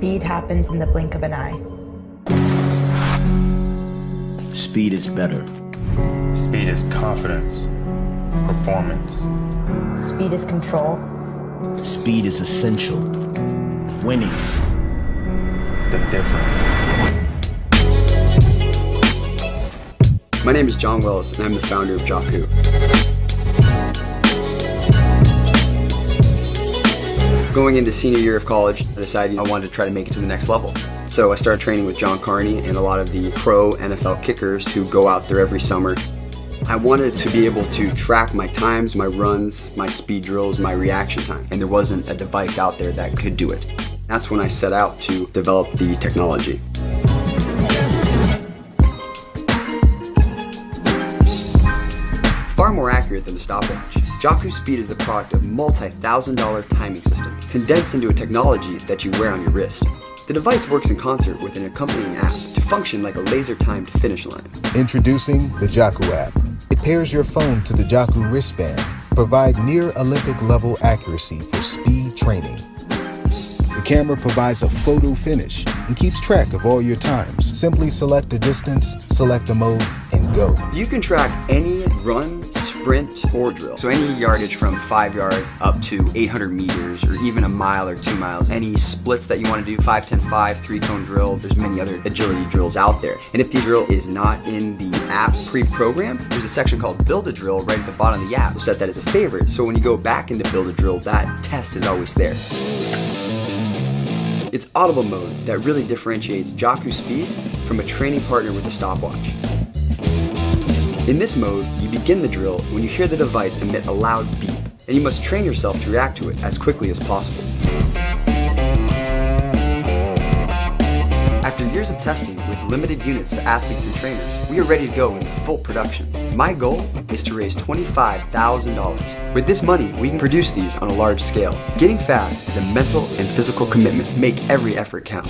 speed happens in the blink of an eye. Speed is better. Speed is confidence, performance. Speed is control. Speed is essential. Winning. The difference. My name is John Wells, and I'm the founder of Jaku. Going into senior year of college, I decided I wanted to try to make it to the next level. So I started training with John Carney and a lot of the pro NFL kickers who go out there every summer. I wanted to be able to track my times, my runs, my speed drills, my reaction time, and there wasn't a device out there that could do it. That's when I set out to develop the technology. Far more accurate than the stopwatch, Jaku Speed is the product of multi-$1,000 timing systems condensed into a technology that you wear on your wrist. The device works in concert with an accompanying app to function like a laser-timed finish line. Introducing the Jaku app. It pairs your phone to the Jaku wristband, provide near Olympic level accuracy for speed training. The camera provides a photo finish and keeps track of all your times. Simply select a distance, select a mode, and go. You can track any run, sprint, or drill. So any yardage from 5 yards up to 800 meters, or even a mile or 2 miles. Any splits that you want to do, 5, 10, 5, 3-cone drill. There's many other agility drills out there. And if the drill is not in the app pre-programmed, there's a section called Build a Drill right at the bottom of the app. We'll set that as a favorite. So when you go back into Build a Drill, that test is always there. It's audible mode that really differentiates Jaku Speed from a training partner with a stopwatch. In this mode, you begin the drill when you hear the device emit a loud beep, and you must train yourself to react to it as quickly as possible. After years of testing with limited units to athletes and trainers, we are ready to go into full production. My goal is to raise $25,000. With this money, we can produce these on a large scale. Getting fast is a mental and physical commitment. Make every effort count.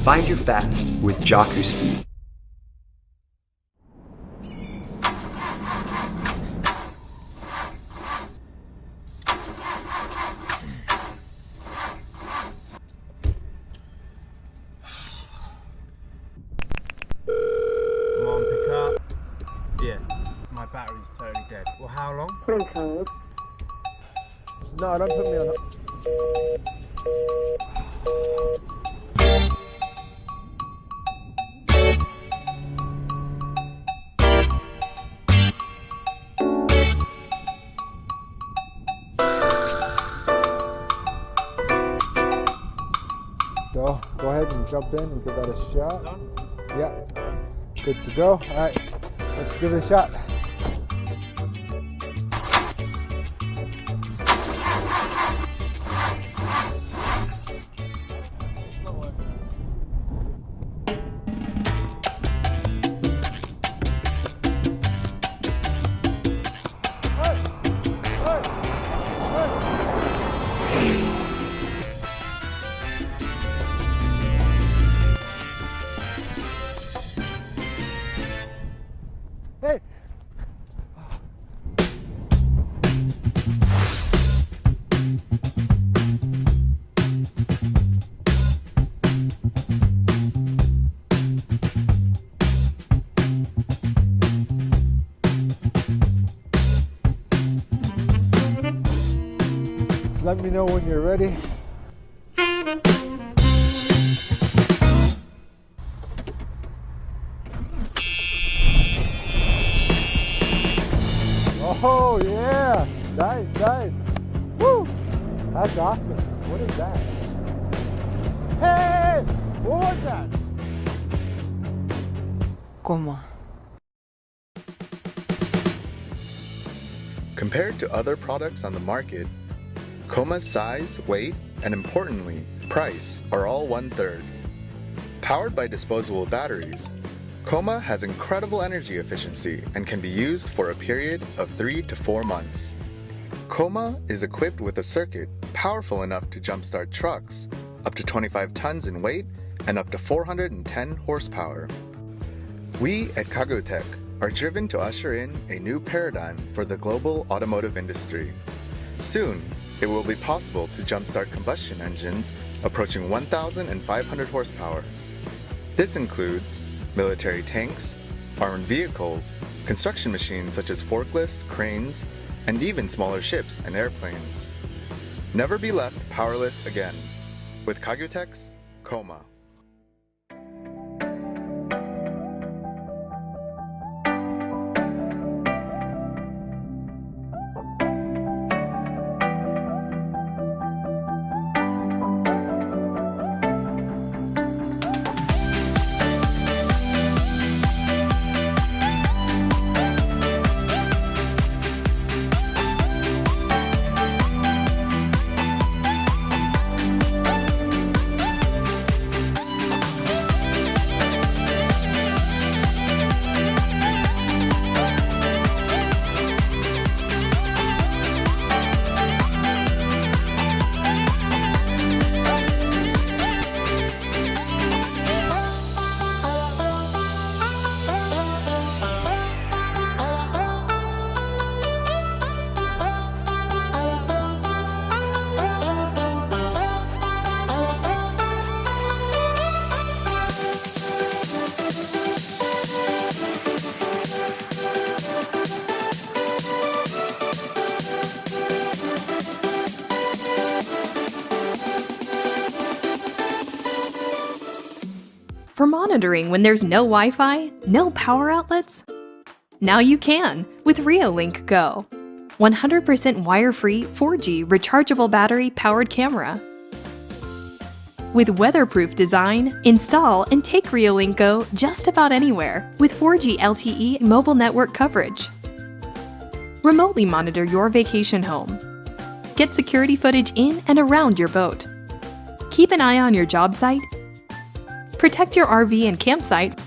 Find your fast with Jaku Speed. Come on, pick up. Yeah, my battery's totally dead. Well, how long? No, don't put me on. Go ahead and jump in and give that a shot. Done? Yeah, good to go. All right, let's give it a shot. Hey! Just let me know when you're ready. Oh yeah, nice, nice. Woo, that's awesome. What is that? Hey, what was that? ¿Cómo? Compared to other products on the market, Koma's size, weight, and importantly, price are all 1/3. Powered by disposable batteries, Koma has incredible energy efficiency and can be used for a period of 3 to 4 months. Koma is equipped with a circuit powerful enough to jumpstart trucks, up to 25 tons in weight and up to 410 horsepower. We at Kagotech are driven to usher in a new paradigm for the global automotive industry. Soon, it will be possible to jumpstart combustion engines approaching 1,500 horsepower. This includes military tanks, armored vehicles, construction machines such as forklifts, cranes, and even smaller ships and airplanes. Never be left powerless again. With Kagyutex, Coma. For monitoring when there's no Wi-Fi, no power outlets? Now you can with Reolink Go. 100% wire-free 4G rechargeable battery-powered camera. With weatherproof design, install and take Reolink Go just about anywhere with 4G LTE mobile network coverage. Remotely monitor your vacation home. Get security footage in and around your boat. Keep an eye on your job site. Protect your RV and campsite.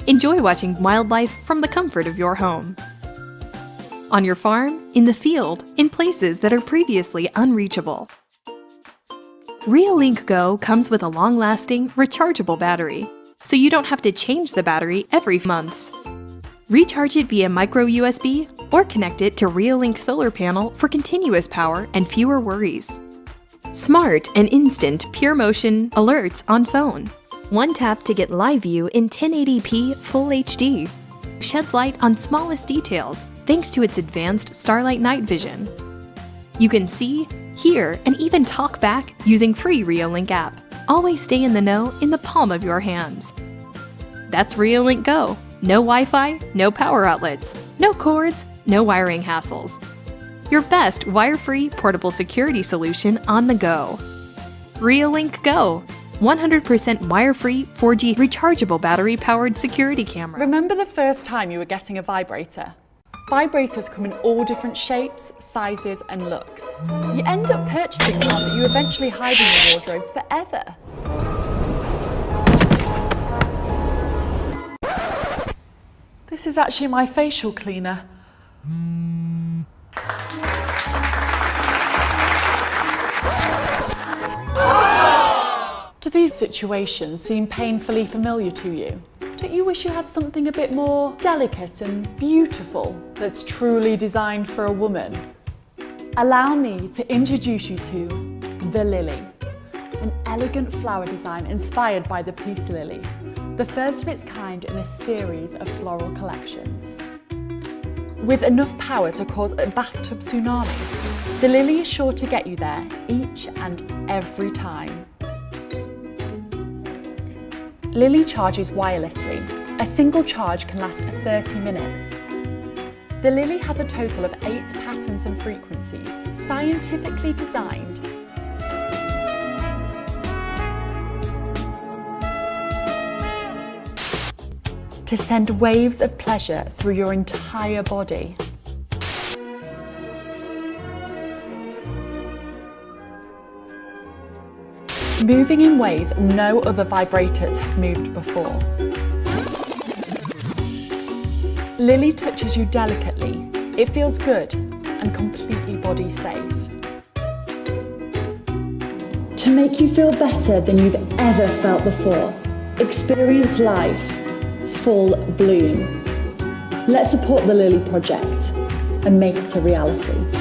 Enjoy watching wildlife from the comfort of your home. On your farm, in the field, in places that are previously unreachable. Reolink Go comes with a long-lasting, rechargeable battery, so you don't have to change the battery every month. Recharge it via micro USB or connect it to Reolink solar panel for continuous power and fewer worries. Smart and instant pure motion alerts on phone. One tap to get live view in 1080p Full HD. Sheds light on smallest details thanks to its advanced Starlight Night Vision. You can see, hear, and even talk back using free Reolink app. Always stay in the know in the palm of your hands. That's Reolink Go. No Wi-Fi, no power outlets, no cords, no wiring hassles. Your best wire-free portable security solution on the go. Reolink Go. 100% wire-free 4G rechargeable battery-powered security camera. Remember the first time you were getting a vibrator? Vibrators come in all different shapes, sizes and looks. You end up purchasing one that you eventually hide in your wardrobe forever. This is actually my facial cleaner. Do these situations seem painfully familiar to you? Don't you wish you had something a bit more delicate and beautiful that's truly designed for a woman? Allow me to introduce you to the lily, an elegant flower design inspired by the peace lily, the first of its kind in a series of floral collections. With enough power to cause a bathtub tsunami, the lily is sure to get you there each and every time. Lily charges wirelessly. A single charge can last 30 minutes. The Lily has a total of 8 patterns and frequencies, scientifically designed to send waves of pleasure through your entire body. Moving in ways no other vibrators have moved before. Lily touches you delicately. It feels good and completely body safe. To make you feel better than you've ever felt before, experience life full bloom. Let's support the Lily Project and make it a reality.